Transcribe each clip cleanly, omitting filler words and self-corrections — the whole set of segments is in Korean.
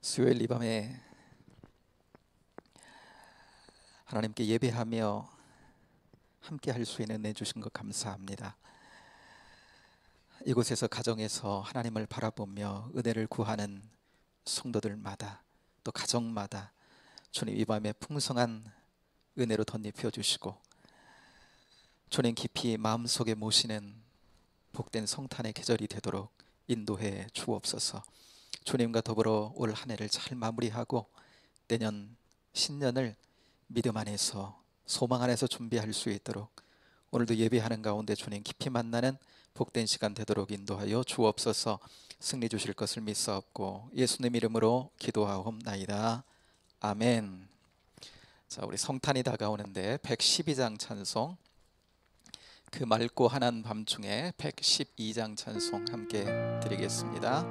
수요일 이 밤에 하나님께 예배하며 함께 할 수 있는 은혜 주신 것 감사합니다. 이곳에서 가정에서 하나님을 바라보며 은혜를 구하는 성도들마다 또 가정마다 주님 이 밤에 풍성한 은혜로 덧입혀 주시고 주님 깊이 마음속에 모시는 복된 성탄의 계절이 되도록 인도해 주옵소서. 주님과 더불어 올 한 해를 잘 마무리하고 내년 신년을 믿음 안에서 소망 안에서 준비할 수 있도록 오늘도 예배하는 가운데 주님 깊이 만나는 복된 시간 되도록 인도하여 주옵소서. 승리 주실 것을 믿사옵고 예수님 이름으로 기도하옵나이다. 아멘. 자, 우리 성탄이 다가오는데 112장 찬송, 그 맑고 환한 밤중에 112장 찬송 함께 드리겠습니다.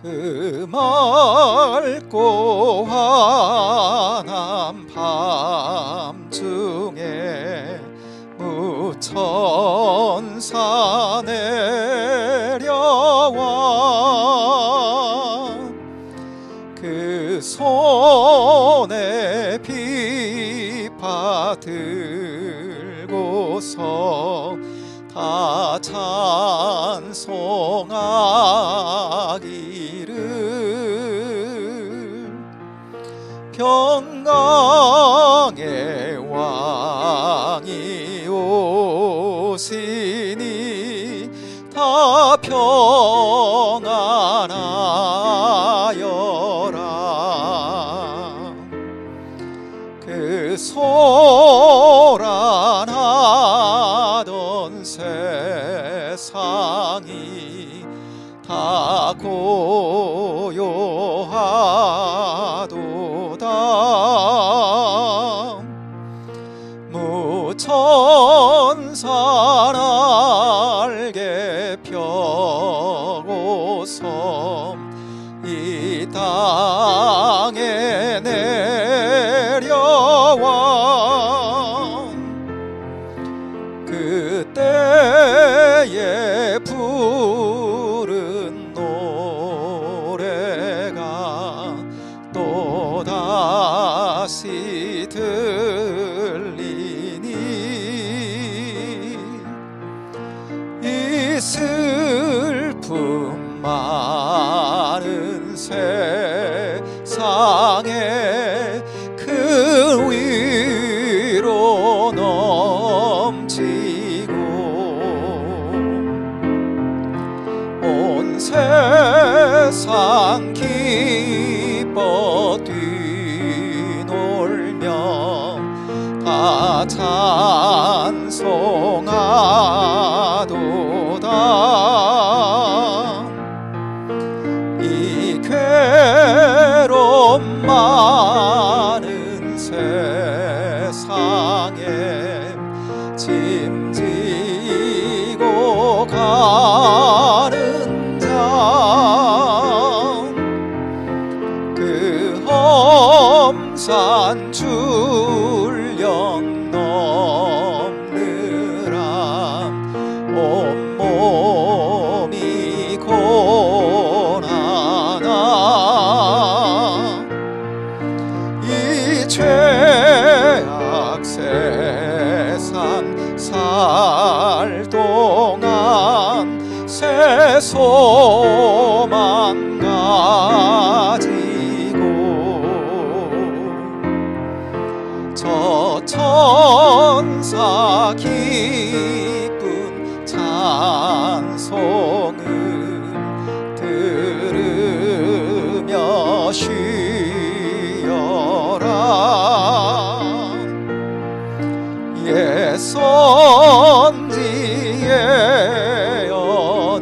그 맑고 환한 밤중에 무천사 내려와 그 손에 비파 들고서 다 찬송하기를 평강의 왕이 오시니 다 평안하여라. 그 소란하던 세상이 다 고요하도다. 무천사 날개 펴고서 이 땅에 내려와 그때에 부른 노래가 또다시 들리니 이 슬픔 많은 세상에 그 위로 넘치고 온 세상 기뻐 뛰놀며 다 찬송하도다. 이 괴로움 많은 세상에 짐지고 가는 자 그 험산 출령 넘느라 온몸이 고난하나 이 죄악 세상 살 동안 새 소망 가지고 저 천사 기쁜 찬송을 들으며 쉬어라. 예 선지에 연응하여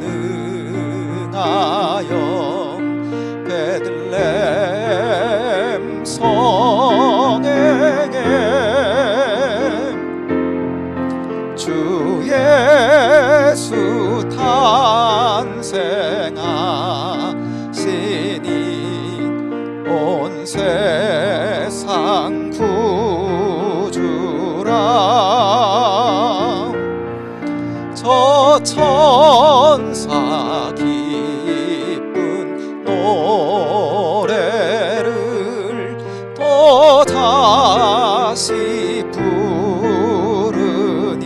베들레헴 성에게 주 예수 탄생하시니 온 저 천사 기쁜 노래를 또 다시 부르니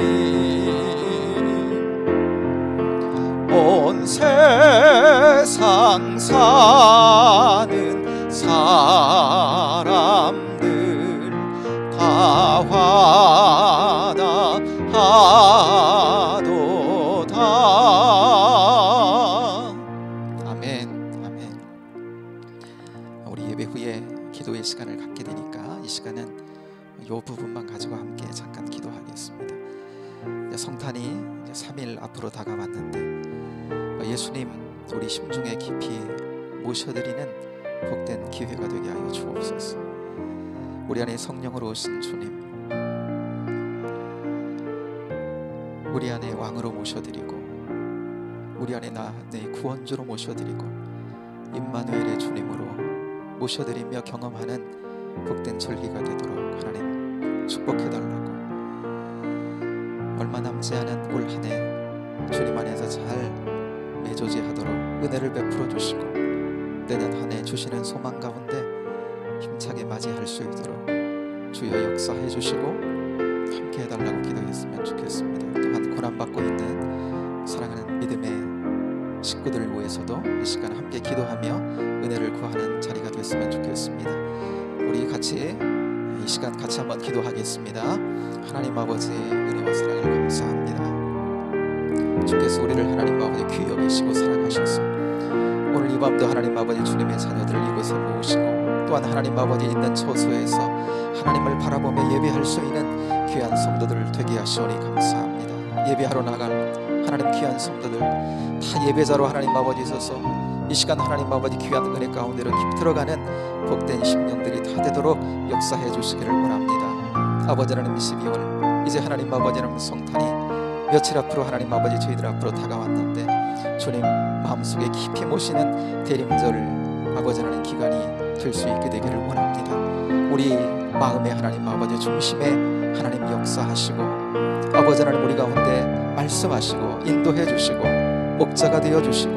온 세상 사는 사람들 다 화답하도다. 아멘, 아멘. 우리 예배 후에 기도의 시간을 갖게 되니까 이 시간은 이 부분만 가지고 함께 잠깐 기도하겠습니다. 성탄이 3일 앞으로 다가왔는데 예수님 우리 심중에 깊이 모셔드리는 복된 기회가 되게 하여 주옵소서. 우리 안에 성령으로 오신 주님, 우리 안에 왕으로 모셔드리고 우리 안에 내 구원주로 모셔드리고 임마누엘의 주님으로 모셔드리며 경험하는 복된 절기가 되도록 하나님 축복해달라고, 얼마 남지 않은 올 한 해 주님 안에서 잘 매조지하도록 은혜를 베풀어 주시고 내년 한 해 주시는 소망 가운데 힘차게 맞이할 수 있도록 주여 역사해 주시고 함께 해달라고 기도했으면 좋겠습니다. 또한 고난받고 있는 사랑하는 믿음의 식구들을 위해서도 이 시간 함께 기도하며 은혜를 구하는 자리가 됐으면 좋겠습니다. 우리 같이 이 시간 같이 한번 기도하겠습니다. 하나님 아버지 은혜와 사랑을 감사합니다. 주께서 우리를 하나님 아버지 귀히 여기시고 사랑하셔서 오늘 이 밤도 하나님 아버지 주님의 자녀들을 이곳에 모으시고 또한 하나님 아버지 있는 처소에서 하나님을 바라보며 예배할 수 있는 귀한 성도들 되게 하시오니 감사합니다. 예배하러 나갈 하나님 귀한 성도들 다 예배자로 하나님 아버지 있어서 이 시간 하나님 아버지 귀한 은혜 가운데로 깊이 들어가는 복된 심령들이 다 되도록 역사해 주시기를 원합니다. 아버지 하나님 12월 이제 하나님 아버지 하나님 성탄이 며칠 앞으로 하나님 아버지 저희들 앞으로 다가왔는데 주님 마음속에 깊이 모시는 대림절 아버지 하나님 기간이 될 수 있게 되기를 원합니다. 우리 마음의 하나님 아버지 중심에 하나님 역사하시고 아버지 하나님 우리 가운데 말씀하시고 인도해 주시고 목자가 되어 주시고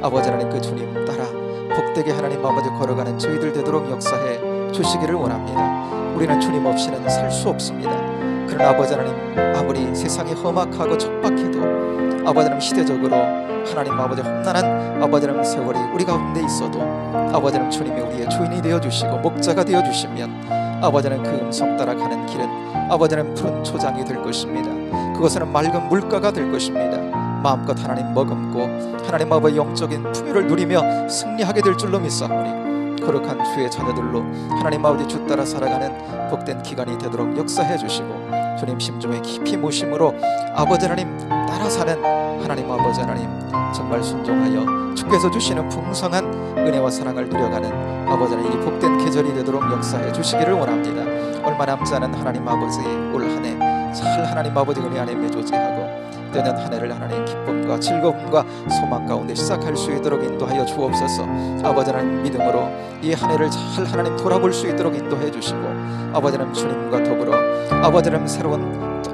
아버지 하나님 그 주님 따라 복되게 하나님 아버지 걸어가는 저희들 되도록 역사해 주시기를 원합니다. 우리는 주님 없이는 살 수 없습니다. 그러나 아버지 하나님 아무리 세상이 험악하고 척박해도 아버지 하나님 시대적으로 하나님 아버지 험난한 아버지 하나님 세월이 우리 가운데 있어도 아버지 하나님 주님이 우리의 주인이 되어주시고 목자가 되어주시면 아버지 하나님 그 음성 따라 가는 길은 아버지 하나님 푸른 초장이 될 것입니다. 그것은 맑은 물가가 될 것입니다. 마음껏 하나님 머금고 하나님 아버지 영적인 풍요를 누리며 승리하게 될 줄로 믿사오니 거룩한 주의 자녀들로 하나님 아버지 주 따라 살아가는 복된 기간이 되도록 역사해 주시고 주님 심중에 깊이 모심으로 아버지 하나님 따라 사는 하나님 아버지 하나님 정말 순종하여 주께서 주시는 풍성한 은혜와 사랑을 누려가는 아버지 하나님 이 복된 계절이 되도록 역사해 주시기를 원합니다. 얼마 남지 않은 하나님 아버지 올 한 해 잘 하나님 아버지 은혜 안에 매조지하고 내년 한 해를 하나님 기쁨과 즐거움과 소망 가운데 시작할 수 있도록 인도하여 주옵소서. 아버지 하나님 믿음으로 이 한 해를 잘 하나님 돌아볼 수 있도록 인도해 주시고 아버지 하나님 주님과 더불어 아버지 하나님 새로운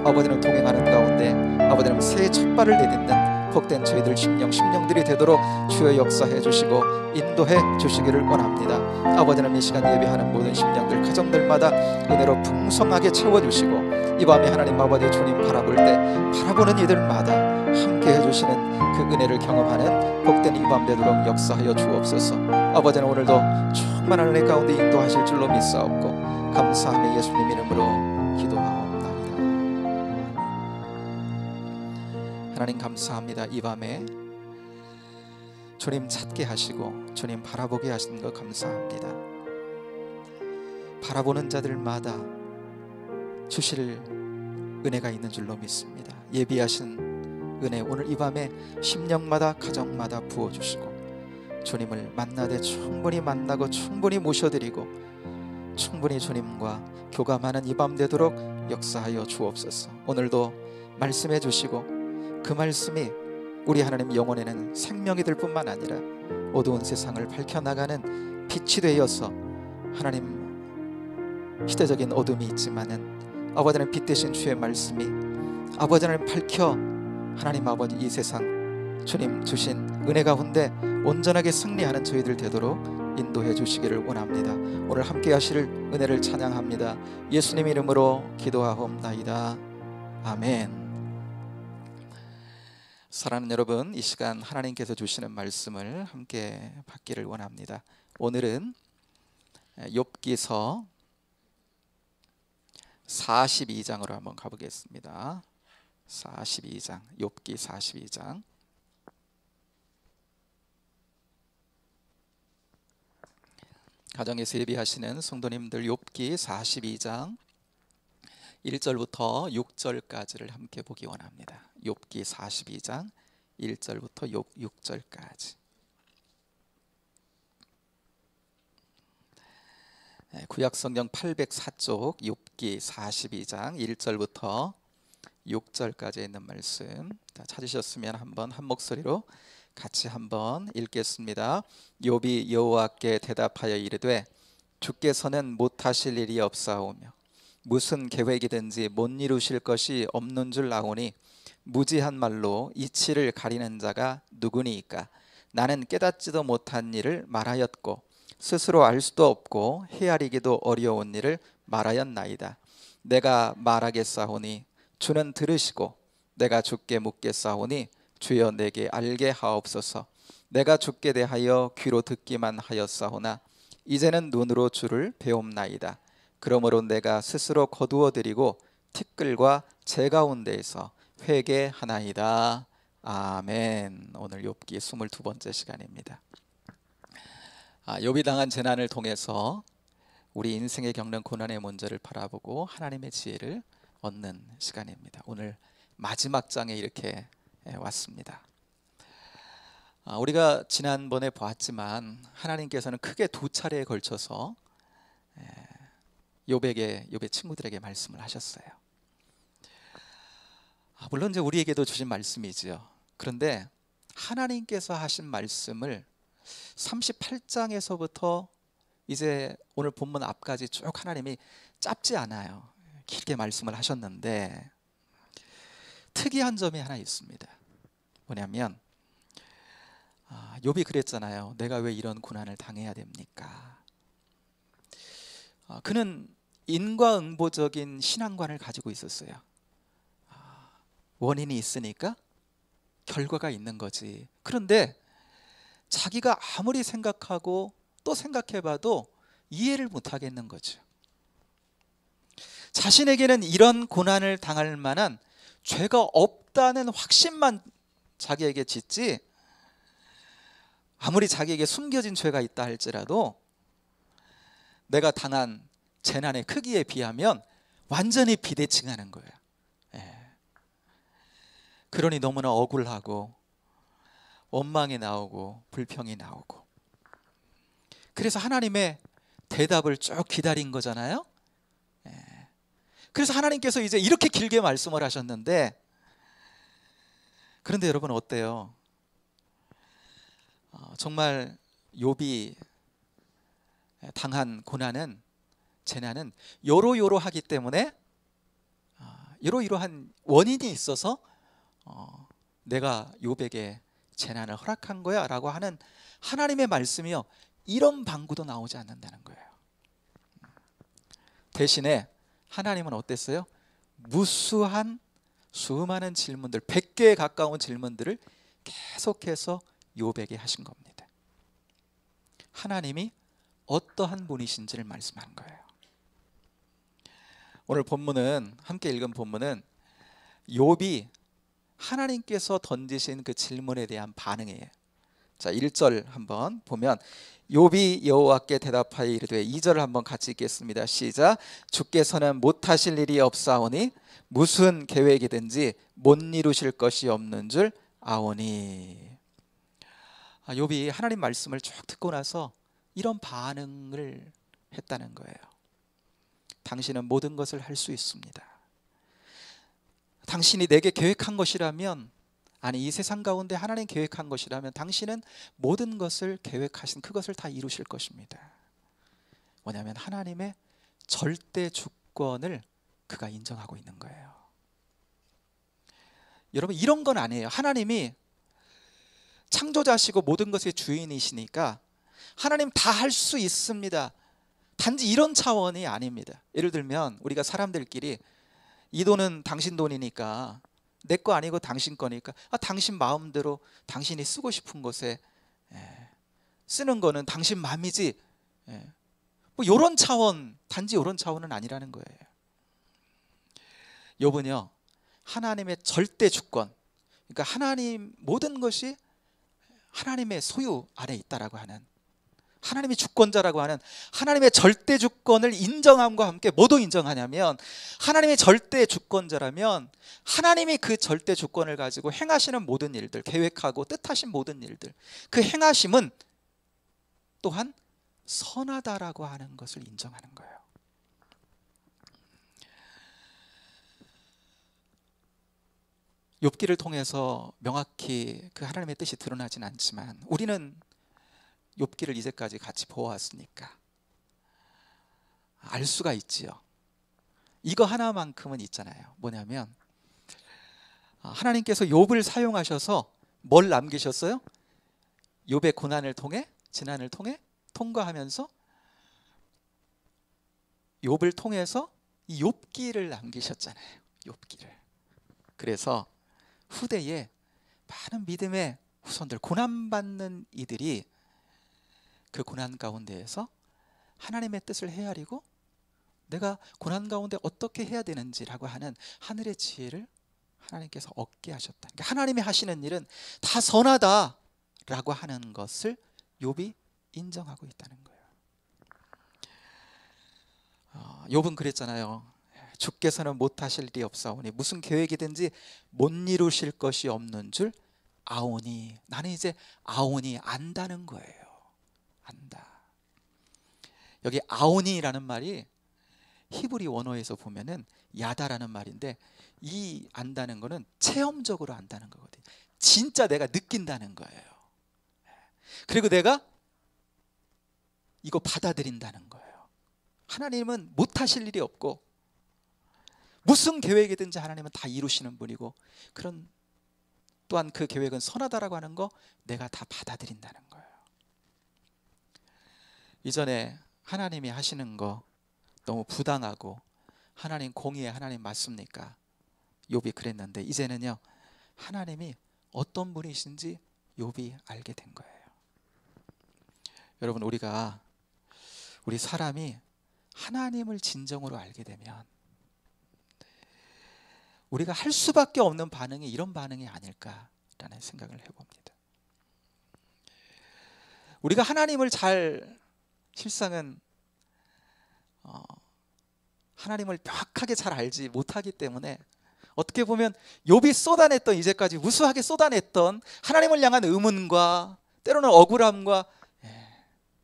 아버지 하나님 동행하는 가운데 아버지 하나님 새해 첫발을 내딛는 복된 저희들 심령들이 되도록 주여 역사해 주시고 인도해 주시기를 원합니다. 아버지 하나님 이 시간 예배하는 모든 심령들 가정들마다 은혜로 풍성하게 채워주시고 이 밤에 하나님 아버지 주님 바라볼 때 바라보는 이들마다 함께 해주시는 그 은혜를 경험하는 복된 이 밤 되도록 역사하여 주옵소서. 아버지 하나님 오늘도 충만한 은혜 가운데 인도하실 줄로 믿사옵고 감사하며 예수님 이름으로 기도하옵나이다. 하나님 감사합니다. 이 밤에 주님 찾게 하시고 주님 바라보게 하시는 것 감사합니다. 바라보는 자들마다 주실 은혜가 있는 줄로 믿습니다. 예비하신 은혜 오늘 이 밤에 심령마다 가정마다 부어주시고 주님을 만나되 충분히 만나고 충분히 모셔드리고 충분히 주님과 교감하는 이 밤 되도록 역사하여 주옵소서. 오늘도 말씀해 주시고 그 말씀이 우리 하나님 영혼에는 생명이 될 뿐만 아니라 어두운 세상을 밝혀나가는 빛이 되어서 하나님 시대적인 어둠이 있지만은 아버지 하나님 빛되신 주의 말씀이 아버지 하나님 밝혀 하나님 아버지 이 세상 주님 주신 은혜 가운데 온전하게 승리하는 저희들 되도록 인도해 주시기를 원합니다. 오늘 함께 하실 은혜를 찬양합니다. 예수님 이름으로 기도하옵나이다. 아멘. 사랑하는 여러분, 이 시간 하나님께서 주시는 말씀을 함께 받기를 원합니다. 오늘은 욥기서 42장으로 한번 가보겠습니다. 42장, 욥기 42장. 가정에서 예비하시는 성도님들, 욥기 42장 1절부터 6절까지를 함께 보기 원합니다. 욥기 42장 1절부터 6절까지. 구약성경 804쪽 욥기 42장 1절부터 6절까지 있는 말씀 찾으셨으면 한번 한 목소리로 같이 한번 읽겠습니다. 욥이 여호와께 대답하여 이르되 주께서는 못하실 일이 없사오며 무슨 계획이든지 못 이루실 것이 없는 줄 아오니 무지한 말로 이치를 가리는 자가 누구니이까. 나는 깨닫지도 못한 일을 말하였고 스스로 알 수도 없고 헤아리기도 어려운 일을 말하였나이다. 내가 말하겠사오니 주는 들으시고 내가 주께 묻겠사오니 주여 내게 알게 하옵소서. 내가 주께 대하여 귀로 듣기만 하였사오나 이제는 눈으로 주를 배움나이다. 그러므로 내가 스스로 거두어드리고 티끌과 재 가운데에서 회개하나이다. 아멘. 오늘 욥기 22번째 시간입니다. 욥이 당한 재난을 통해서 우리 인생에 겪는 고난의 문제를 바라보고 하나님의 지혜를 얻는 시간입니다. 오늘 마지막 장에 이렇게 왔습니다. 우리가 지난번에 보았지만 하나님께서는 크게 두 차례에 걸쳐서 욥의 친구들에게 말씀을 하셨어요. 물론 이제 우리에게도 주신 말씀이지요. 그런데 하나님께서 하신 말씀을 38장에서부터 이제 오늘 본문 앞까지 쭉 하나님이 짧지 않아요. 길게 말씀을 하셨는데 특이한 점이 하나 있습니다. 뭐냐면 욥이 그랬잖아요. 내가 왜 이런 고난을 당해야 됩니까? 그는 인과응보적인 신앙관을 가지고 있었어요. 원인이 있으니까 결과가 있는 거지. 그런데 자기가 아무리 생각하고 또 생각해봐도 이해를 못하겠는 거죠. 자신에게는 이런 고난을 당할 만한 죄가 없다는 확신만 자기에게 짓지, 아무리 자기에게 숨겨진 죄가 있다 할지라도 내가 당한 재난의 크기에 비하면 완전히 비대칭하는 거예요. 그러니 너무나 억울하고 원망이 나오고 불평이 나오고, 그래서 하나님의 대답을 쭉 기다린 거잖아요. 그래서 하나님께서 이제 이렇게 길게 말씀을 하셨는데, 그런데 여러분 어때요? 정말 욥이 당한 고난은, 재난은 요러요러하기 때문에 이러이러한 원인이 있어서 내가 욥에게 재난을 허락한 거야 라고 하는 하나님의 말씀이요, 이런 방구도 나오지 않는다는 거예요. 대신에 하나님은 어땠어요? 무수한 수많은 질문들, 100개에 가까운 질문들을 계속해서 욥에게 하신 겁니다. 하나님이 어떠한 분이신지를 말씀하는 거예요. 오늘 본문은, 함께 읽은 본문은 욥이 하나님께서 던지신 그 질문에 대한 반응이에요. 자, 1절 한번 보면 욥이 여호와께 대답하여 이르되, 2절을 한번 같이 읽겠습니다. 시작. 주께서는 못하실 일이 없사오니 무슨 계획이든지 못 이루실 것이 없는 줄 아오니. 욥이 하나님 말씀을 쭉 듣고 나서 이런 반응을 했다는 거예요. 당신은 모든 것을 할 수 있습니다. 당신이 내게 계획한 것이라면, 아니 이 세상 가운데 하나님 계획한 것이라면 당신은 모든 것을 계획하신 그것을 다 이루실 것입니다. 뭐냐면 하나님의 절대 주권을 그가 인정하고 있는 거예요. 여러분, 이런 건 아니에요. 하나님이 창조자시고 모든 것의 주인이시니까 하나님 다 할 수 있습니다. 단지 이런 차원이 아닙니다. 예를 들면 우리가 사람들끼리 이 돈은 당신 돈이니까, 내 거 아니고 당신 거니까 당신 마음대로 당신이 쓰고 싶은 곳에 쓰는 거는 당신 마음이지, 뭐 이런 차원, 단지 이런 차원은 아니라는 거예요. 욥은요, 하나님의 절대 주권, 그러니까 하나님 모든 것이 하나님의 소유 안에 있다라고 하는, 하나님이 주권자라고 하는 하나님의 절대 주권을 인정함과 함께 뭐도 인정하냐면, 하나님의 절대 주권자라면 하나님이 그 절대 주권을 가지고 행하시는 모든 일들, 계획하고 뜻하신 모든 일들, 그 행하심은 또한 선하다라고 하는 것을 인정하는 거예요. 욥기를 통해서 명확히 그 하나님의 뜻이 드러나진 않지만 우리는 욥기를 이제까지 같이 보아왔으니까 알 수가 있지요. 이거 하나만큼은 있잖아요. 뭐냐면 하나님께서 욥을 사용하셔서 뭘 남기셨어요? 욥의 고난을 통해, 지난을 통해 통과하면서 욥을 통해서 이 욥기를 남기셨잖아요. 욥기를. 그래서 후대에 많은 믿음의 후손들, 고난받는 이들이 그 고난 가운데에서 하나님의 뜻을 헤아리고 내가 고난 가운데 어떻게 해야 되는지라고 하는 하늘의 지혜를 하나님께서 얻게 하셨다. 그러니까 하나님이 하시는 일은 다 선하다라고 하는 것을 욥이 인정하고 있다는 거예요. 욥은 그랬잖아요. 주께서는 못하실 일이 없사오니 무슨 계획이든지 못 이루실 것이 없는 줄 아오니. 나는 이제 아오니, 안다는 거예요. 안다. 여기 아오니라는 말이 히브리 원어에서 보면은 야다라는 말인데, 이 안다는 거는 체험적으로 안다는 거거든요. 진짜 내가 느낀다는 거예요. 그리고 내가 이거 받아들인다는 거예요. 하나님은 못하실 일이 없고 무슨 계획이든지 하나님은 다 이루시는 분이고, 그런 또한 그 계획은 선하다라고 하는 거 내가 다 받아들인다는 거예요. 이전에 하나님이 하시는 거 너무 부당하고 하나님 공의의 하나님 맞습니까? 욥이 그랬는데 이제는요, 하나님이 어떤 분이신지 욥이 알게 된 거예요. 여러분, 우리 사람이 하나님을 진정으로 알게 되면 우리가 할 수밖에 없는 반응이 이런 반응이 아닐까라는 생각을 해봅니다. 우리가 하나님을 실상은 하나님을 명확하게 잘 알지 못하기 때문에 어떻게 보면 욥이 쏟아냈던, 이제까지 무수하게 쏟아냈던 하나님을 향한 의문과 때로는 억울함과,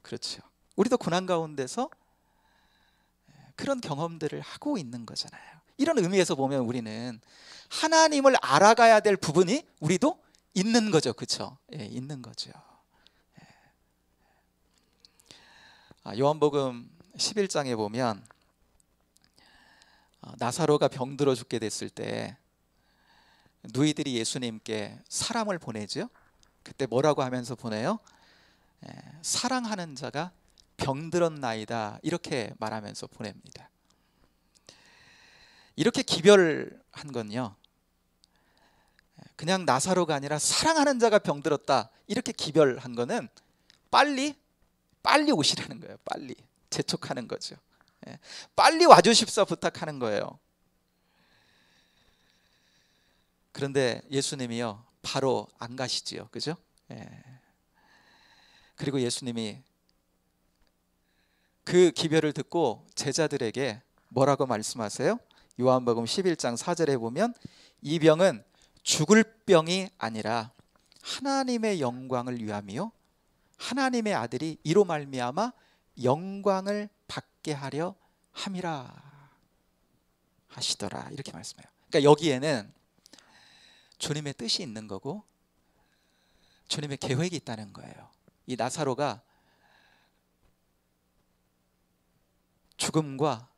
그렇죠, 우리도 고난 가운데서 그런 경험들을 하고 있는 거잖아요. 이런 의미에서 보면 우리는 하나님을 알아가야 될 부분이 우리도 있는 거죠. 그렇죠? 있는 거죠. 요한복음 11장에 보면 나사로가 병들어 죽게 됐을 때 누이들이 예수님께 사람을 보내죠. 그때 뭐라고 하면서 보내요? 사랑하는 자가 병들었나이다, 이렇게 말하면서 보냅니다. 이렇게 기별한 건요, 그냥 나사로가 아니라 사랑하는 자가 병들었다 이렇게 기별한 거는 빨리 오시라는 거예요. 빨리 재촉하는 거죠. 빨리 와주십사 부탁하는 거예요. 그런데 예수님이요, 바로 안 가시지요. 그죠? 그리고 예수님이 그 기별을 듣고 제자들에게 뭐라고 말씀하세요? 요한복음 11장 4절에 보면 이 병은 죽을 병이 아니라 하나님의 영광을 위함이요 하나님의 아들이 이로 말미암아 영광을 받게 하려 함이라 하시더라, 이렇게 말씀해요. 그러니까 여기에는 주님의 뜻이 있는 거고 주님의 계획이 있다는 거예요. 이 나사로가 죽음과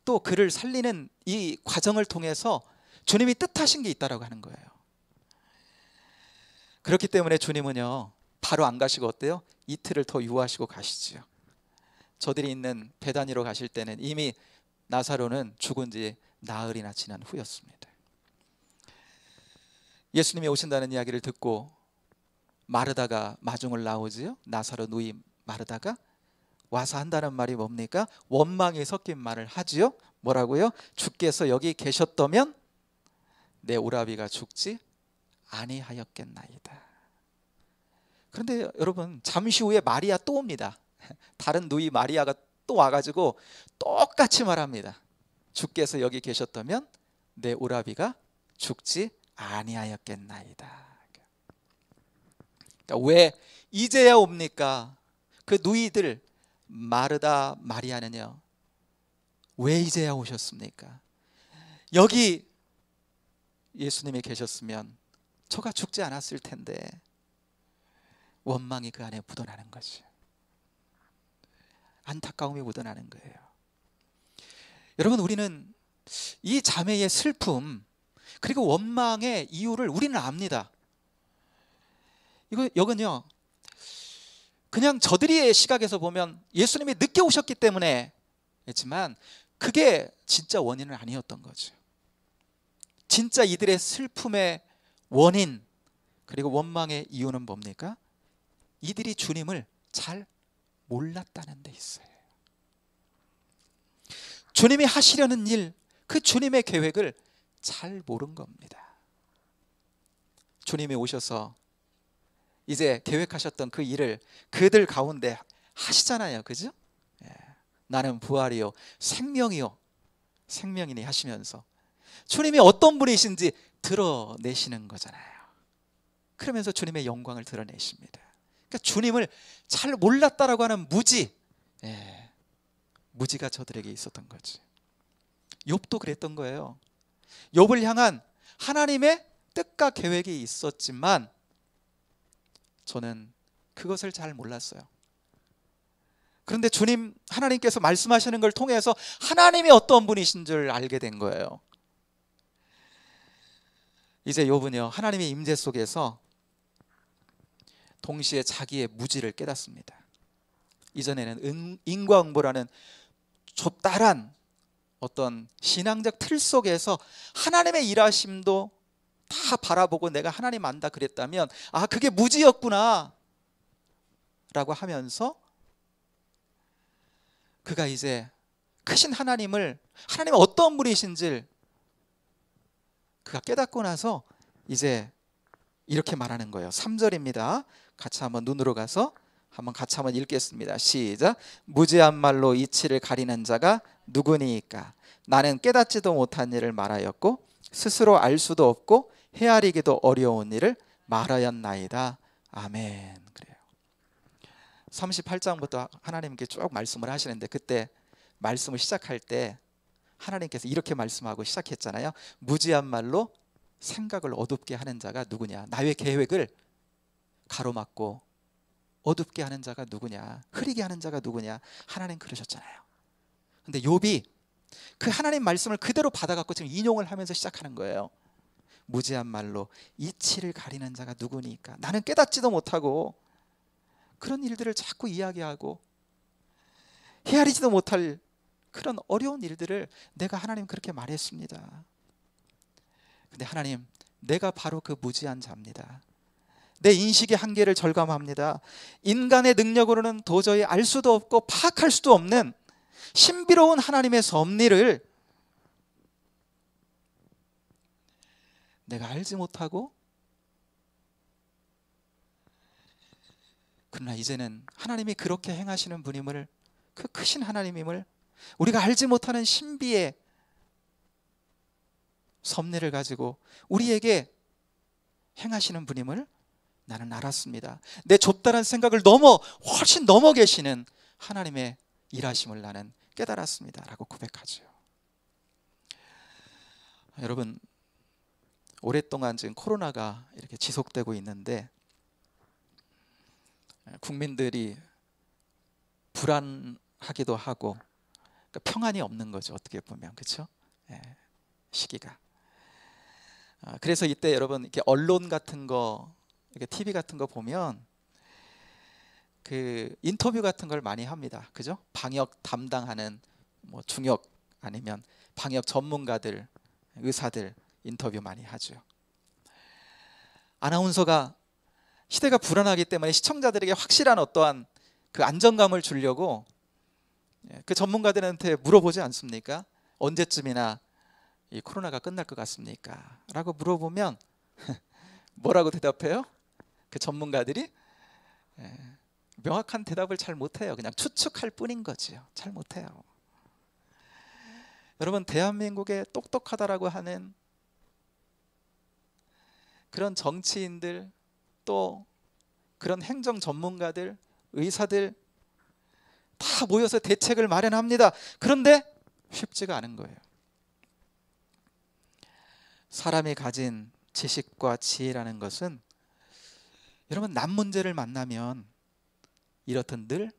또 그를 살리는 이 과정을 통해서 주님이 뜻하신 게 있다라고 하는 거예요. 그렇기 때문에 주님은요 바로 안 가시고 어때요? 이틀을 더 유하시고 가시지요. 저들이 있는 베다니로 가실 때는 이미 나사로는 죽은 지 나흘이나 지난 후였습니다. 예수님이 오신다는 이야기를 듣고 마르다가 마중을 나오지요. 나사로 누이 마르다가 와서 한다는 말이 뭡니까? 원망이 섞인 말을 하지요. 뭐라고요? 주께서 여기 계셨다면 내 오라비가 죽지 아니하였겠나이다. 그런데 여러분 잠시 후에 마리아 또 옵니다. 다른 누이 마리아가 또 와가지고 똑같이 말합니다. 주께서 여기 계셨다면 내 오라비가 죽지 아니하였겠나이다. 그러니까 왜 이제야 옵니까? 그 누이들 마르다 마리아는요 왜 이제야 오셨습니까? 여기 예수님이 계셨으면 저가 죽지 않았을 텐데 원망이 그 안에 묻어나는 거죠. 안타까움이 묻어나는 거예요. 여러분 우리는 이 자매의 슬픔 그리고 원망의 이유를 우리는 압니다. 이건요 그냥 저들의 시각에서 보면 예수님이 늦게 오셨기 때문에 했지만 그게 진짜 원인은 아니었던 거죠. 진짜 이들의 슬픔의 원인 그리고 원망의 이유는 뭡니까? 이들이 주님을 잘 몰랐다는 데 있어요. 주님이 하시려는 일, 그 주님의 계획을 잘 모른 겁니다. 주님이 오셔서 이제 계획하셨던 그 일을 그들 가운데 하시잖아요. 그죠? 예. 나는 부활이요 생명이요 생명이니 하시면서 주님이 어떤 분이신지 드러내시는 거잖아요. 그러면서 주님의 영광을 드러내십니다. 그러니까 주님을 잘 몰랐다라고 하는 무지, 무지가 저들에게 있었던 거지. 욥도 그랬던 거예요. 욥을 향한 하나님의 뜻과 계획이 있었지만 저는 그것을 잘 몰랐어요. 그런데 하나님께서 말씀하시는 걸 통해서 하나님이 어떤 분이신 줄 알게 된 거예요. 이제 욥은요 하나님의 임재 속에서 동시에 자기의 무지를 깨닫습니다. 이전에는 인과응보라는 좁다란 어떤 신앙적 틀 속에서 하나님의 일하심도 다 바라보고 내가 하나님 안다 그랬다면 아 그게 무지였구나 라고 하면서 그가 이제 크신 하나님이 어떤 분이신지 그가 깨닫고 나서 이제 이렇게 말하는 거예요. 3절입니다. 같이 한번 눈으로 가서 같이 한번 읽겠습니다. 시작. 무지한 말로 이치를 가리는 자가 누구니까? 나는 깨닫지도 못한 일을 말하였고 스스로 알 수도 없고 헤아리기도 어려운 일을 말하였나이다. 아멘. 그래요. 38장부터 하나님께 쭉 말씀을 하시는데 그때 말씀을 시작할 때 하나님께서 이렇게 말씀하고 시작했잖아요. 무지한 말로 생각을 어둡게 하는 자가 누구냐? 나의 계획을 가로막고 어둡게 하는 자가 누구냐? 흐리게 하는 자가 누구냐? 하나님 그러셨잖아요. 근데 욥이 그 하나님 말씀을 그대로 받아갖고 지금 인용을 하면서 시작하는 거예요. 무지한 말로 이치를 가리는 자가 누구니까? 나는 깨닫지도 못하고 그런 일들을 자꾸 이야기하고 헤아리지도 못할 그런 어려운 일들을 내가 하나님 그렇게 말했습니다. 근데 하나님 내가 바로 그 무지한 자입니다. 내 인식의 한계를 절감합니다. 인간의 능력으로는 도저히 알 수도 없고 파악할 수도 없는 신비로운 하나님의 섭리를 내가 알지 못하고 그러나 이제는 하나님이 그렇게 행하시는 분임을 그 크신 하나님임을 우리가 알지 못하는 신비의 섭리를 가지고 우리에게 행하시는 분임을 나는 알았습니다. 내 좁다란 생각을 훨씬 넘어 계시는 하나님의 일하심을 나는 깨달았습니다 라고 고백하죠. 여러분 오랫동안 지금 코로나가 이렇게 지속되고 있는데 국민들이 불안하기도 하고 그러니까 평안이 없는 거죠. 어떻게 보면 그렇죠? 예, 시기가. 그래서 이때 여러분 이렇게 언론 같은 거, 이렇게 TV 같은 거 보면 그 인터뷰 같은 걸 많이 합니다. 그죠? 방역 담당하는 뭐 중역 아니면 방역 전문가들, 의사들 인터뷰 많이 하죠. 아나운서가 시대가 불안하기 때문에 시청자들에게 확실한 어떠한 그 안정감을 주려고 그 전문가들한테 물어보지 않습니까? 언제쯤이나 이 코로나가 끝날 것 같습니까? 라고 물어보면 뭐라고 대답해요? 그 전문가들이 명확한 대답을 잘 못해요. 그냥 추측할 뿐인 거지요. 잘 못해요. 여러분, 대한민국에 똑똑하다라고 하는 그런 정치인들, 또 그런 행정 전문가들, 의사들 다 모여서 대책을 마련합니다. 그런데 쉽지가 않은 거예요. 사람이 가진 지식과 지혜라는 것은 여러분, 남 문제를 만나면 이렇듯 늘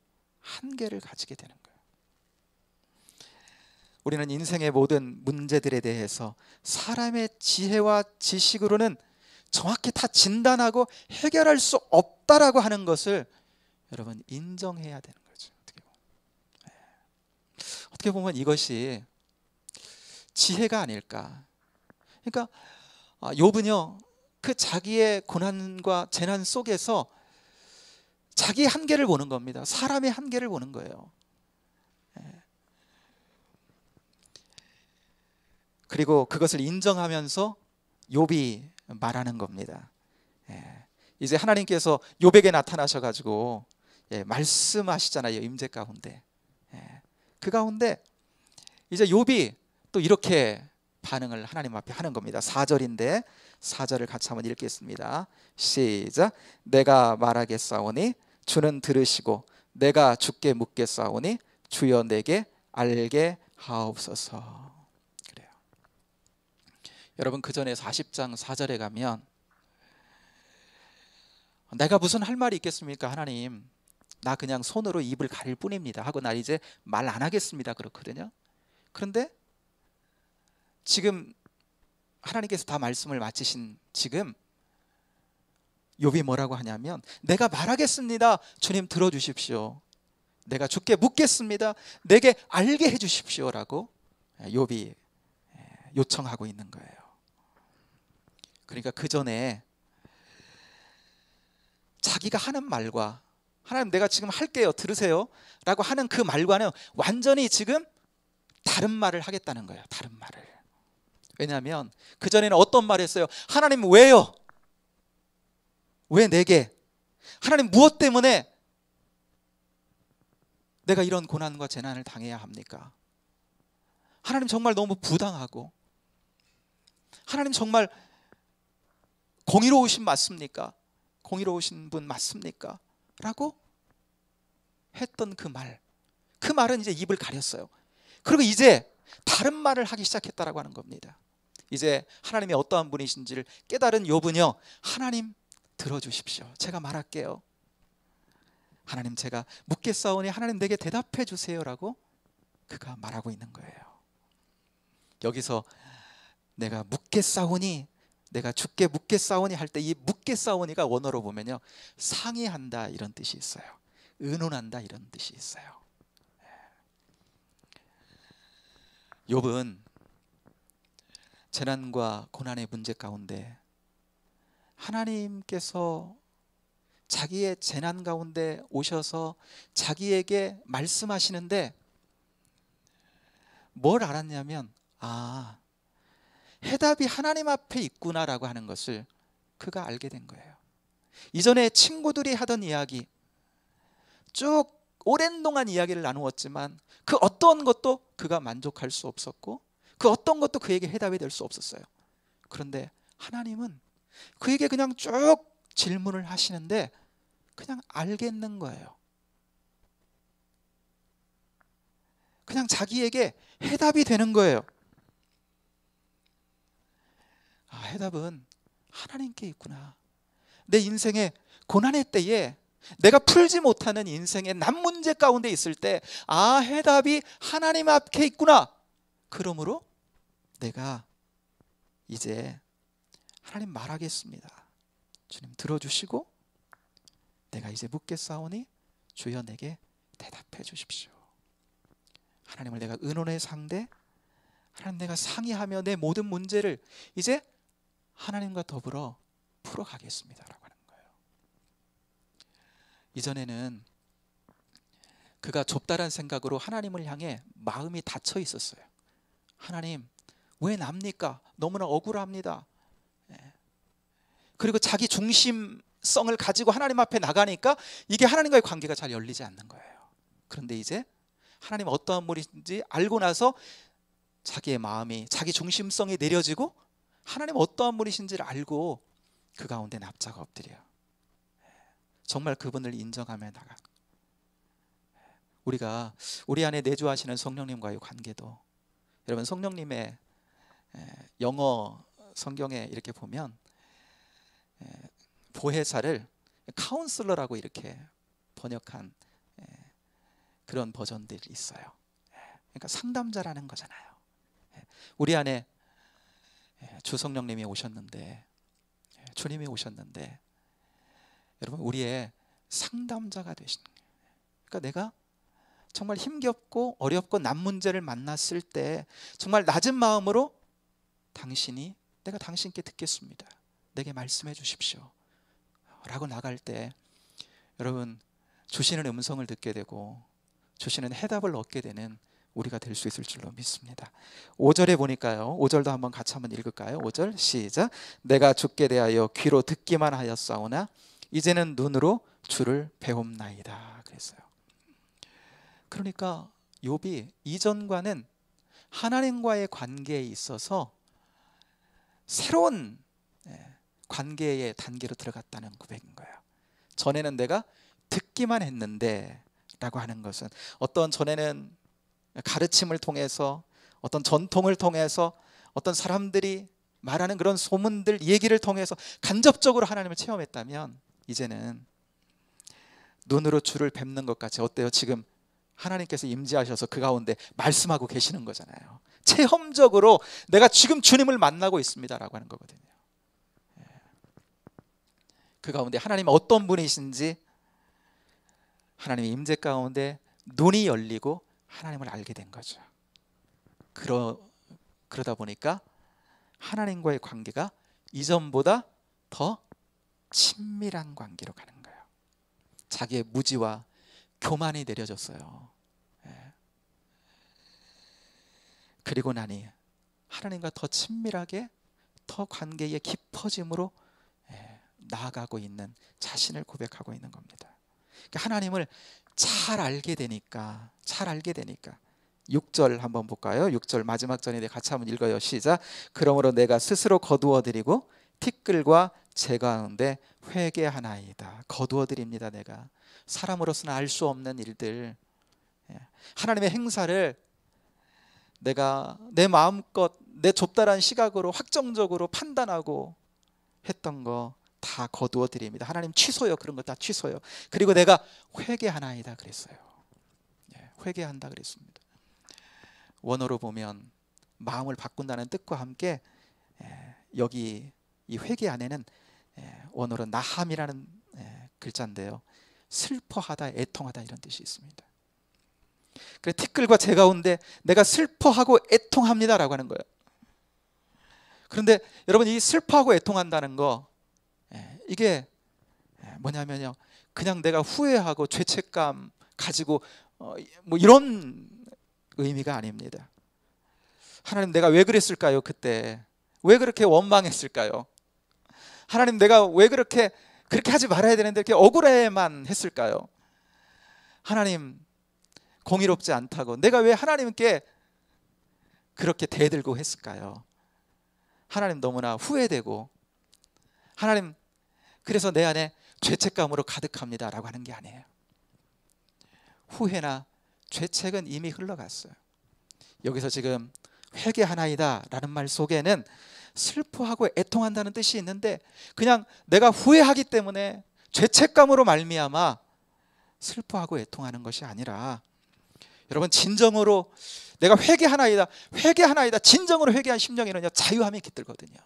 한계를 가지게 되는 거예요. 우리는 인생의 모든 문제들에 대해서 사람의 지혜와 지식으로는 정확히 다 진단하고 해결할 수 없다라고 하는 것을 여러분 인정해야 되는 거죠. 어떻게 보면 이것이 지혜가 아닐까. 그러니까 욥은요, 그 자기의 고난과 재난 속에서 자기 한계를 보는 겁니다. 사람의 한계를 보는 거예요. 그리고 그것을 인정하면서 욥이 말하는 겁니다. 이제 하나님께서 욥에게 나타나셔가지고 말씀하시잖아요. 임재 가운데. 그 가운데 이제 욥이 또 이렇게 반응을 하나님 앞에 하는 겁니다. 4절인데 4절을 같이 한번 읽겠습니다. 시작. 내가 말하겠사오니 주는 들으시고 내가 주께 묻겠사오니 주여 내게 알게 하옵소서. 그래요. 여러분, 그 전에 40장 4절에 가면 내가 무슨 할 말이 있겠습니까? 하나님, 나 그냥 손으로 입을 가릴 뿐입니다 하고 나 이제 말 안 하겠습니다 그렇거든요. 그런데 지금 하나님께서 다 말씀을 마치신 지금 욥이 뭐라고 하냐면, 내가 말하겠습니다. 주님 들어주십시오. 내가 주께 묻겠습니다. 내게 알게 해주십시오라고 욥이 요청하고 있는 거예요. 그러니까 그 전에 자기가 하는 말과 하나님 내가 지금 할게요 들으세요 라고 하는 그 말과는 완전히 지금 다른 말을 하겠다는 거예요. 다른 말을. 왜냐하면 그전에는 어떤 말을 했어요? 하나님 왜요? 왜 내게? 하나님 무엇 때문에 내가 이런 고난과 재난을 당해야 합니까? 하나님 정말 너무 부당하고, 하나님 정말 공의로우신 맞습니까? 공의로우신 분 맞습니까? 라고 했던 그 말은 이제 입을 가렸어요. 그리고 이제 다른 말을 하기 시작했다라고 하는 겁니다. 이제 하나님이 어떠한 분이신지를 깨달은 욥은요, 하나님 들어주십시오. 제가 말할게요. 하나님 제가 묻겠사오니 하나님 내게 대답해 주세요라고 그가 말하고 있는 거예요. 여기서 내가 묻겠사오니, 내가 주께 묻겠사오니 할 때 이 묻겠사오니가 원어로 보면요, 상의한다 이런 뜻이 있어요. 의논한다 이런 뜻이 있어요. 욥은 재난과 고난의 문제 가운데 하나님께서 자기의 재난 가운데 오셔서 자기에게 말씀하시는데 뭘 알았냐면, 해답이 하나님 앞에 있구나라고 하는 것을 그가 알게 된 거예요. 이전에 친구들이 하던 이야기, 쭉 오랜 동안 이야기를 나누었지만 그 어떤 것도 그가 만족할 수 없었고 그 어떤 것도 그에게 해답이 될 수 없었어요. 그런데 하나님은 그에게 그냥 쭉 질문을 하시는데 그냥 알겠는 거예요. 그냥 자기에게 해답이 되는 거예요. 해답은 하나님께 있구나. 내 인생의 고난의 때에 내가 풀지 못하는 인생의 난문제 가운데 있을 때, 아, 해답이 하나님 앞에 있구나. 그러므로 내가 이제 하나님 말하겠습니다. 주님 들어주시고 내가 이제 묻겠사오니 주여 내게 대답해 주십시오. 하나님을 내가 의논의 상대, 하나님 내가 상의하며 내 모든 문제를 이제 하나님과 더불어 풀어가겠습니다 라고 하는 거예요. 이전에는 그가 좁다란 생각으로 하나님을 향해 마음이 닫혀 있었어요. 하나님 왜 납니까? 너무나 억울합니다. 그리고 자기 중심성을 가지고 하나님 앞에 나가니까 이게 하나님과의 관계가 잘 열리지 않는 거예요. 그런데 이제 하나님 어떠한 분인지 알고 나서 자기의 마음이, 자기 중심성이 내려지고 하나님 어떠한 분이신지를 알고 그 가운데 납자가 엎드려 정말 그분을 인정하며 나가. 우리가 우리 안에 내주하시는 성령님과의 관계도, 여러분 성령님의 영어 성경에 이렇게 보면 보혜사를 카운슬러라고 이렇게 번역한 그런 버전들이 있어요. 그러니까 상담자라는 거잖아요. 우리 안에 주 성령님이 오셨는데, 주님이 오셨는데 여러분 우리의 상담자가 되시는 거예요. 그러니까 내가 정말 힘겹고 어렵고 난 문제를 만났을 때 정말 낮은 마음으로 내가 당신께 듣겠습니다, 내게 말씀해 주십시오 라고 나갈 때 여러분 주시는 음성을 듣게 되고 주시는 해답을 얻게 되는 우리가 될 수 있을 줄로 믿습니다. 5절에 보니까요, 5절도 한번 같이 한번 읽을까요? 5절 시작. 내가 주께 대하여 귀로 듣기만 하였사오나 이제는 눈으로 주를 배움나이다 그랬어요. 그러니까 욥이 이전과는 하나님과의 관계에 있어서 새로운 관계의 단계로 들어갔다는 고백인 거예요. 전에는 내가 듣기만 했는데 라고 하는 것은 어떤 전에는 가르침을 통해서, 어떤 전통을 통해서, 어떤 사람들이 말하는 그런 소문들, 얘기를 통해서 간접적으로 하나님을 체험했다면 이제는 눈으로 주를 뵙는 것 같이, 어때요? 지금 하나님께서 임재하셔서 그 가운데 말씀하고 계시는 거잖아요. 체험적으로 내가 지금 주님을 만나고 있습니다 라고 하는 거거든요. 그 가운데 하나님 어떤 분이신지 하나님의 임재 가운데 눈이 열리고 하나님을 알게 된 거죠. 그러다 보니까 하나님과의 관계가 이전보다 더 친밀한 관계로 가는 거예요. 자기의 무지와 교만이 내려졌어요. 그리고 나니 하나님과 더 친밀하게, 더 관계의 깊어짐으로 나아가고 있는 자신을 고백하고 있는 겁니다. 그러니까 하나님을 잘 알게 되니까 6절 한번 볼까요? 6절 마지막 절인데 같이 한번 읽어요. 시작. 그러므로 내가 스스로 거두어드리고 티끌과 재 가운데 회개하나이다. 거두어드립니다. 내가 사람으로서는 알 수 없는 일들, 하나님의 행사를 내가 내 마음껏 내 좁다란 시각으로 확정적으로 판단하고 했던 거 다 거두어 드립니다. 하나님 취소요. 그런 거 다 취소요. 그리고 내가 회개하나이다 그랬어요. 회개한다 그랬습니다. 원어로 보면 마음을 바꾼다는 뜻과 함께 여기 이 회개 안에는 원어로 나함이라는 글자인데요, 슬퍼하다, 애통하다 이런 뜻이 있습니다. 그래, 티끌과 재 가운데 내가 슬퍼하고 애통합니다라고 하는 거예요. 그런데 여러분 이 슬퍼하고 애통한다는 거, 이게 뭐냐면요, 그냥 내가 후회하고 죄책감 가지고 뭐 이런 의미가 아닙니다. 하나님 내가 왜 그랬을까요? 그때 왜 그렇게 원망했을까요? 하나님 내가 왜 그렇게 하지 말아야 되는데 이렇게 억울해만 했을까요? 하나님 공의롭지 않다고 내가 왜 하나님께 그렇게 대들고 했을까요? 하나님 너무나 후회되고, 하나님 그래서 내 안에 죄책감으로 가득합니다 라고 하는 게 아니에요. 후회나 죄책은 이미 흘러갔어요. 여기서 지금 회개하나이다 라는 말 속에는 슬퍼하고 애통한다는 뜻이 있는데, 그냥 내가 후회하기 때문에, 죄책감으로 말미암아 슬퍼하고 애통하는 것이 아니라, 여러분 진정으로 내가 회개하나이다 진정으로 회개한 심령에는요 자유함이 깃들거든요.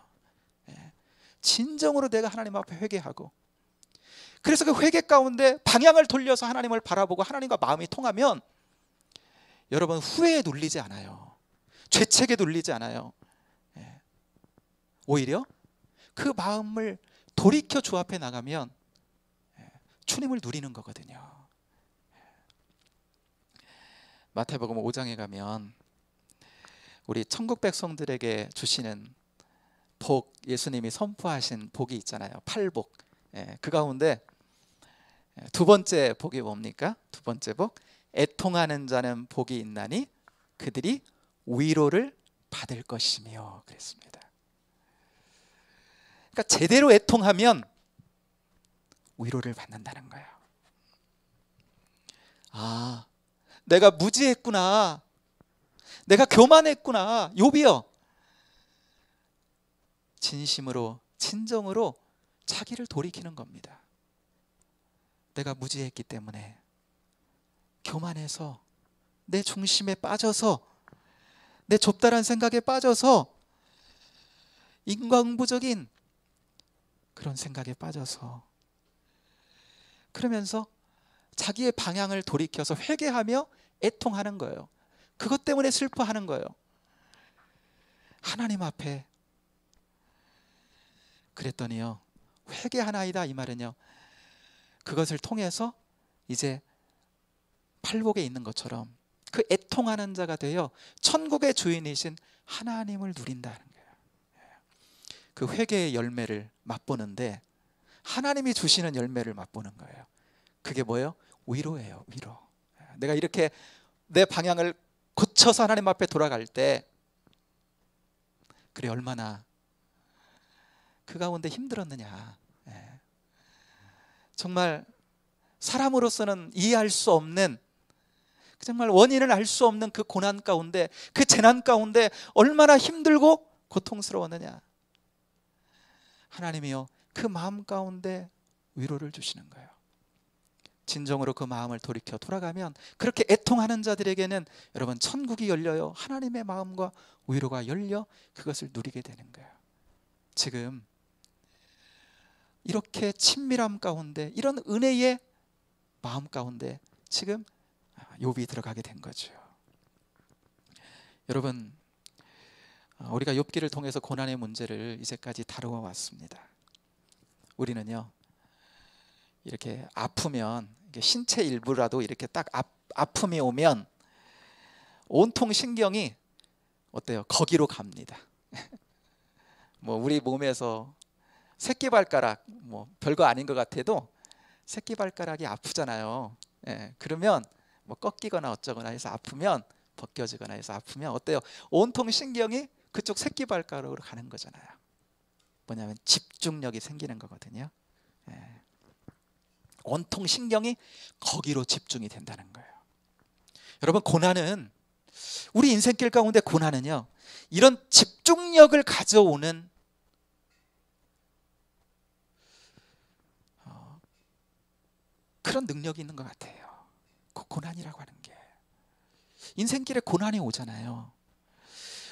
진정으로 내가 하나님 앞에 회개하고, 그래서 그 회개 가운데 방향을 돌려서 하나님을 바라보고 하나님과 마음이 통하면 여러분 후회에 눌리지 않아요. 죄책에 눌리지 않아요. 오히려 그 마음을 돌이켜 주 앞에 나가면 주님을 누리는 거거든요. 마태복음 5장에 가면 우리 천국 백성들에게 주시는 복, 예수님이 선포하신 복이 있잖아요. 팔복. 그 가운데 두 번째 복이 뭡니까? 두 번째 복, 애통하는 자는 복이 있나니 그들이 위로를 받을 것이며 그랬습니다. 그러니까 제대로 애통하면 위로를 받는다는 거예요. 아, 내가 무지했구나, 내가 교만했구나. 욥이요, 진심으로 진정으로 자기를 돌이키는 겁니다. 내가 무지했기 때문에, 교만해서, 내 중심에 빠져서, 내 좁다란 생각에 빠져서, 인과응보적인 그런 생각에 빠져서, 그러면서 자기의 방향을 돌이켜서 회개하며 애통하는 거예요. 그것 때문에 슬퍼하는 거예요. 하나님 앞에. 그랬더니요, 회개하나이다 이 말은요, 그것을 통해서 이제 팔복에 있는 것처럼 그 애통하는 자가 되어 천국의 주인이신 하나님을 누린다는 거예요. 그 회개의 열매를 맛보는데 하나님이 주시는 열매를 맛보는 거예요. 그게 뭐예요? 위로예요. 위로. 내가 이렇게 내 방향을 고쳐서 하나님 앞에 돌아갈 때, 그래 얼마나 그 가운데 힘들었느냐. 정말 사람으로서는 이해할 수 없는, 정말 원인을 알 수 없는 그 고난 가운데, 그 재난 가운데 얼마나 힘들고 고통스러웠느냐. 하나님이요 그 마음 가운데 위로를 주시는 거예요. 진정으로 그 마음을 돌이켜 돌아가면, 그렇게 애통하는 자들에게는 여러분 천국이 열려요. 하나님의 마음과 위로가 열려 그것을 누리게 되는 거예요. 지금 이렇게 친밀함 가운데, 이런 은혜의 마음 가운데 지금 욥이 들어가게 된 거죠. 여러분, 우리가 욥기를 통해서 고난의 문제를 이제까지 다루어 왔습니다. 우리는요 이렇게 아프면, 신체 일부라도 이렇게 딱 아픔이 오면 온통 신경이 어때요? 거기로 갑니다. 뭐 우리 몸에서 새끼발가락, 뭐 별거 아닌 것 같아도 새끼발가락이 아프잖아요. 그러면 뭐 꺾이거나 어쩌거나 해서 아프면, 벗겨지거나 해서 아프면 어때요? 온통 신경이 그쪽 새끼발가락으로 가는 거잖아요. 뭐냐면 집중력이 생기는 거거든요. 온통 신경이 거기로 집중이 된다는 거예요. 여러분, 고난은, 우리 인생길 가운데 고난은요 이런 집중력을 가져오는 그런 능력이 있는 것 같아요. 그 고난이라고 하는 게, 인생길에 고난이 오잖아요.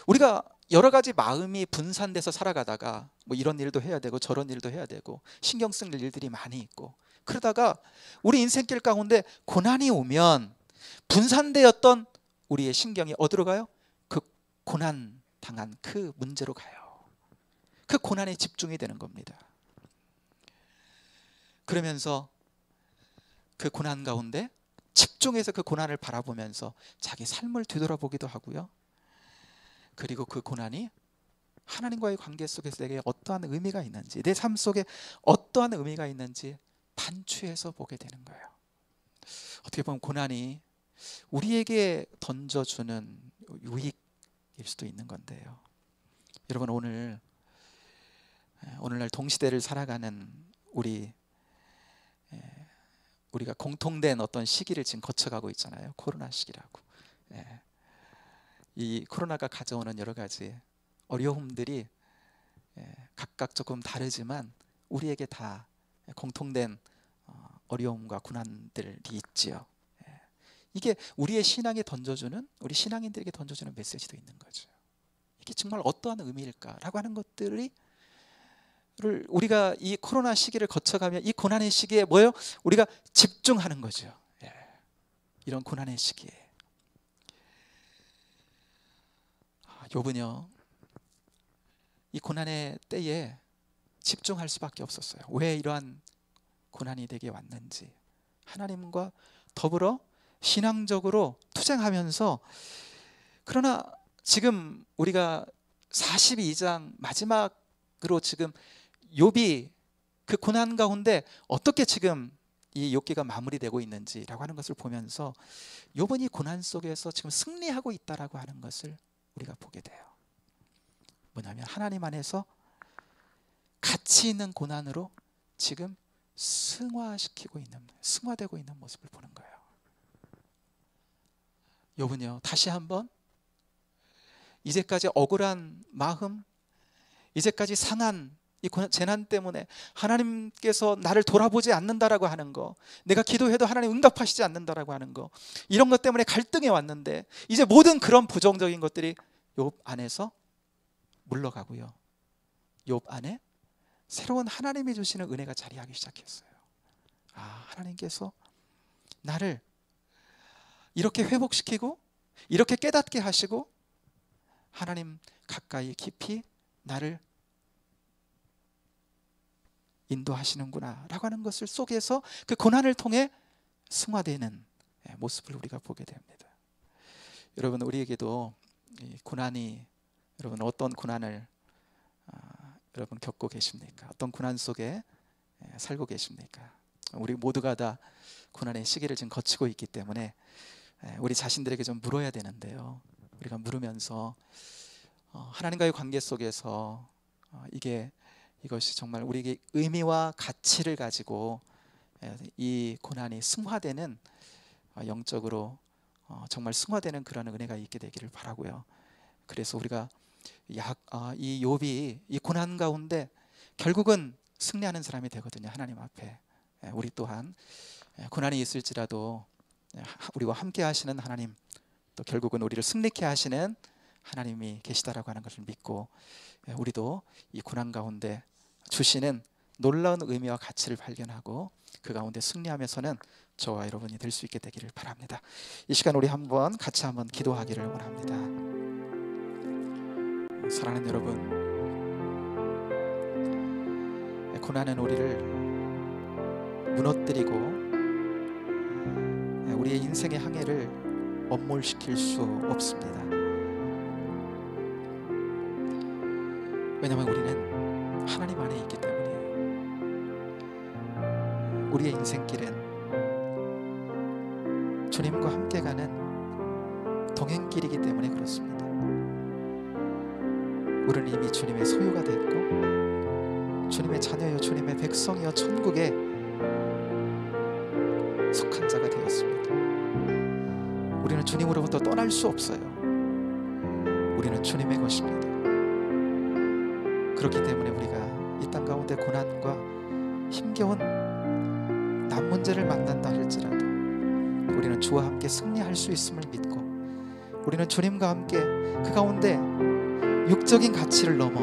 우리가 여러 가지 마음이 분산돼서 살아가다가 뭐 이런 일도 해야 되고 저런 일도 해야 되고 신경 쓸 일들이 많이 있고, 그러다가 우리 인생길 가운데 고난이 오면 분산되었던 우리의 신경이 어디로 가요? 그 고난 당한 그 문제로 가요. 그 고난에 집중이 되는 겁니다. 그러면서 그 고난 가운데 집중해서 그 고난을 바라보면서 자기 삶을 되돌아보기도 하고요. 그리고 그 고난이 하나님과의 관계 속에서 내게 어떠한 의미가 있는지, 내 삶 속에 어떠한 의미가 있는지 반추해서 보게 되는 거예요. 어떻게 보면 고난이 우리에게 던져주는 유익일 수도 있는 건데요. 여러분, 오늘날 동시대를 살아가는 우리가 공통된 어떤 시기를 지금 거쳐가고 있잖아요. 코로나 시기라고. 이 코로나가 가져오는 여러 가지 어려움들이 각각 조금 다르지만 우리에게 다 공통된 어려움과 고난들이 있지요. 이게 우리의 신앙에 던져주는, 우리 신앙인들에게 던져주는 메시지도 있는 거죠. 이게 정말 어떠한 의미일까라고 하는 것들이 우리가 이 코로나 시기를 거쳐가며 이 고난의 시기에 뭐예요? 우리가 집중하는 거죠. 이런 고난의 시기에 욥은요, 이 고난의 때에 집중할 수밖에 없었어요. 왜 이러한 고난이 내게 왔는지, 하나님과 더불어 신앙적으로 투쟁하면서. 그러나 지금 우리가 42장 마지막으로 지금 욥이 그 고난 가운데 어떻게 지금 이 욥기가 마무리되고 있는지라고 하는 것을 보면서 욥은 이 고난 속에서 지금 승리하고 있다라고 하는 것을 우리가 보게 돼요. 뭐냐면 하나님 안에서 가치 있는 고난으로 지금 승화되고 있는 모습을 보는 거예요. 욥은요, 다시 한번 이제까지 억울한 마음, 이제까지 상한 이 재난 때문에 하나님께서 나를 돌아보지 않는다라고 하는 거, 내가 기도해도 하나님 응답하시지 않는다라고 하는 거, 이런 것 때문에 갈등해 왔는데 이제 모든 그런 부정적인 것들이 욥 안에서 물러가고요, 욥 안에 새로운 하나님이 주시는 은혜가 자리하기 시작했어요. 하나님께서 나를 이렇게 회복시키고 이렇게 깨닫게 하시고 하나님 가까이 깊이 나를 인도하시는구나 라고 하는 것을 속에서 그 고난을 통해 승화되는 모습을 우리가 보게 됩니다. 여러분, 우리에게도 이 고난이, 여러분 어떤 고난을 여러분 겪고 계십니까? 어떤 고난 속에 살고 계십니까? 우리 모두가 다 고난의 시기를 지금 거치고 있기 때문에 우리 자신들에게 좀 물어야 되는데요, 우리가 물으면서 하나님과의 관계 속에서 이것이 정말 우리에게 의미와 가치를 가지고 이 고난이 승화되는, 영적으로 정말 승화되는 그런 은혜가 있게 되기를 바라고요. 그래서 우리가 이 욥이 이 고난 가운데 결국은 승리하는 사람이 되거든요, 하나님 앞에. 우리 또한 고난이 있을지라도 우리와 함께 하시는 하나님, 또 결국은 우리를 승리케 하시는 하나님이 계시다라고 하는 것을 믿고 우리도 이 고난 가운데 주시는 놀라운 의미와 가치를 발견하고 그 가운데 승리하면서는 저와 여러분이 될 수 있게 되기를 바랍니다. 이 시간 우리 같이 한번 기도하기를 원합니다. 사랑하는 여러분, 고난은 우리를 무너뜨리고 우리의 인생의 항해를 엄몰시킬 수 없습니다. 왜냐하면 우리는 하나님 안에 있기 때문이에요. 우리의 인생길은 주님과 함께 가는 동행길이기 때문에 그렇습니다. 우리는 이미 주님의 소유가 됐고 주님의 자녀여, 주님의 백성이여, 천국에 속한 자가 되었습니다. 우리는 주님으로부터 떠날 수 없어요. 우리는 주님의 것입니다. 그렇기 때문에 우리가 이 땅 가운데 고난과 힘겨운 남 문제를 만난다 할지라도 우리는 주와 함께 승리할 수 있음을 믿고 우리는 주님과 함께 그 가운데 육적인 가치를 넘어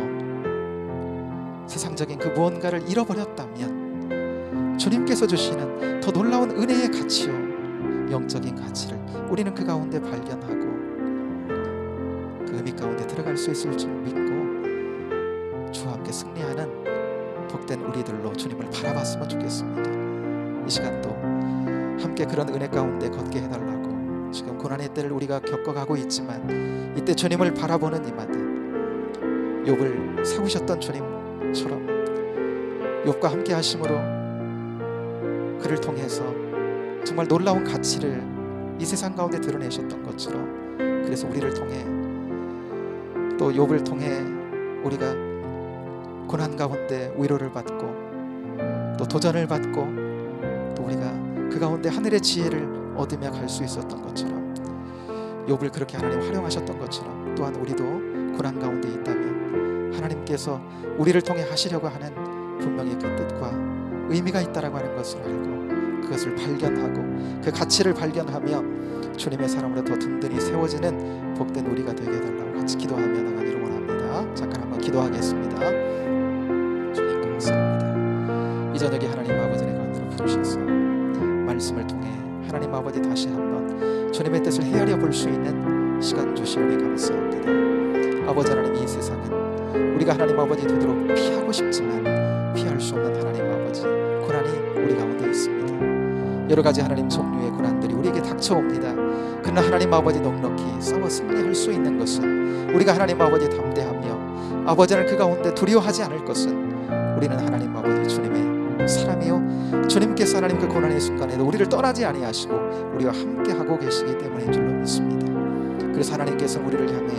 세상적인 그 무언가를 잃어버렸다면 주님께서 주시는 더 놀라운 은혜의 가치요, 영적인 가치를 우리는 그 가운데 발견하고 그 의미 가운데 들어갈 수 있을 줄 믿고 주와 함께 승리하는 복된 우리들로 주님을 바라봤으면 좋겠습니다. 이 시간도 함께 그런 은혜 가운데 걷게 해달라고, 지금 고난의 때를 우리가 겪어가고 있지만 이때 주님을 바라보는 이마다 욥을 세우셨던 주님처럼 욥과 함께 하심으로 그를 통해서 정말 놀라운 가치를 이 세상 가운데 드러내셨던 것처럼, 그래서 우리를 통해 또 욥을 통해 우리가 고난 가운데 위로를 받고 또 도전을 받고 또 우리가 그 가운데 하늘의 지혜를 얻으며 갈 수 있었던 것처럼, 욥을 그렇게 하나님 활용하셨던 것처럼 또한 우리도 고난 가운데 있다면 하나님께서 우리를 통해 하시려고 하는 분명히 그 뜻과 의미가 있다라고 하는 것을 알고 그것을 발견하고 그 가치를 발견하며 주님의 사람으로 더 든든히 세워지는 복된 우리가 되게 해달라고 같이 기도하며 나가기를 원합니다. 잠깐 한번 기도하겠습니다. 주님 감사합니다. 이 저녁에 하나님 아버지의 가운데로 부르셔서 말씀을 통해 하나님 아버지 다시 한번 주님의 뜻을 헤아려 볼 수 있는 시간 주시오니 감사합니다. 아버지 하나님, 이 세상은 우리가 하나님 아버지 되도록 피하고 싶지만 피할 수 없는 하나님 아버지 고난이 우리 가운데 있습니다. 여러 가지 하나님 종류의 고난들이 우리에게 닥쳐옵니다. 그러나 하나님 아버지 넉넉히 싸워 승리할 수 있는 것은 우리가 하나님 아버지 담대하며 아버지는 그 가운데 두려워하지 않을 것은 우리는 하나님 아버지 주님의 사람이요 주님께서 하나님 그 고난의 순간에도 우리를 떠나지 아니하시고 우리와 함께 하고 계시기 때문인 줄로 믿습니다. 그래서 하나님께서 우리를 향해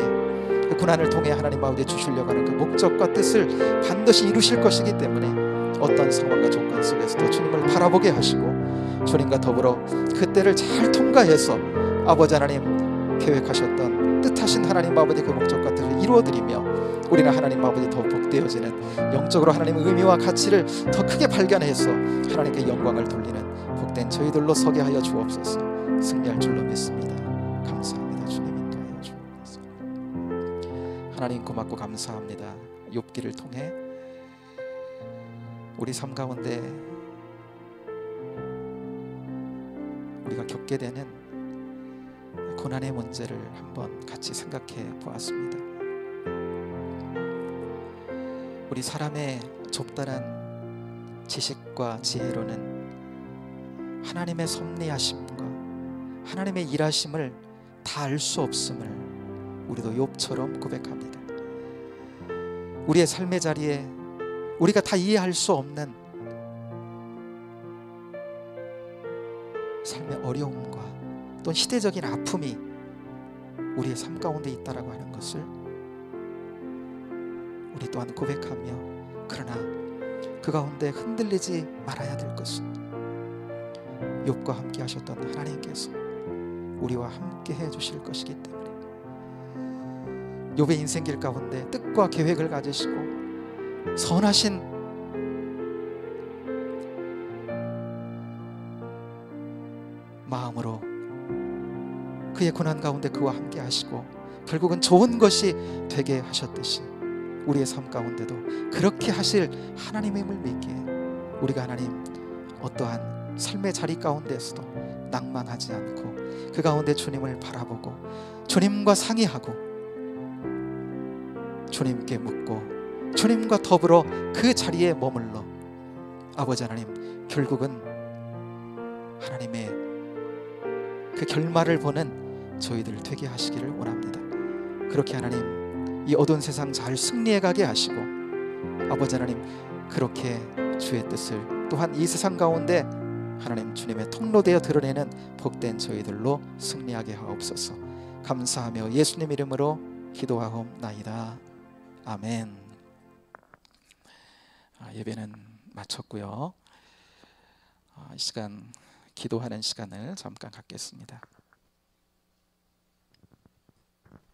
그 고난을 통해 하나님 아버지 주시려고 하는 그 목적과 뜻을 반드시 이루실 것이기 때문에 어떤 상황과 조건 속에서도 주님을 바라보게 하시고 주님과 더불어 그때를 잘 통과해서 아버지 하나님 계획하셨던 뜻하신 하나님 아버지 그 목적과 뜻을 이루어드리며 우리는 하나님 아버지 더 복되어지는 영적으로 하나님의 의미와 가치를 더 크게 발견해서 하나님께 영광을 돌리는 복된 저희들로 서게 하여 주옵소서. 승리할 줄로 믿습니다. 감사합니다. 주님 인도하여 주옵소서. 하나님 고맙고 감사합니다. 욥기를 통해 우리 삶 가운데 우리가 겪게 되는 고난의 문제를 한번 같이 생각해 보았습니다. 우리 사람의 좁다란 지식과 지혜로는 하나님의 섭리하심과 하나님의 일하심을 다 알 수 없음을 우리도 욥처럼 고백합니다. 우리의 삶의 자리에 우리가 다 이해할 수 없는 삶의 어려움과 또 시대적인 아픔이 우리의 삶 가운데 있다라고 하는 것을 우리 또한 고백하며, 그러나 그 가운데 흔들리지 말아야 될 것은 욥과 함께 하셨던 하나님께서 우리와 함께 해주실 것이기 때문에 욥의 인생길 가운데 뜻과 계획을 가지시고 선하신 마음으로 그의 고난 가운데 그와 함께 하시고 결국은 좋은 것이 되게 하셨듯이 우리의 삶 가운데도 그렇게 하실 하나님임을 믿기에 우리가 하나님 어떠한 삶의 자리 가운데서도 낭만하지 않고 그 가운데 주님을 바라보고 주님과 상의하고 주님께 묻고 주님과 더불어 그 자리에 머물러 아버지 하나님 결국은 하나님의 그 결말을 보는 저희들 되게 하시기를 원합니다. 그렇게 하나님 이 어두운 세상 잘 승리해 가게 하시고 아버지 하나님 그렇게 주의 뜻을 또한 이 세상 가운데 하나님 주님의 통로되어 드러내는 복된 저희들로 승리하게 하옵소서. 감사하며 예수님 이름으로 기도하옵나이다. 아멘. 예배는 마쳤고요. 이 시간 기도하는 시간을 잠깐 갖겠습니다.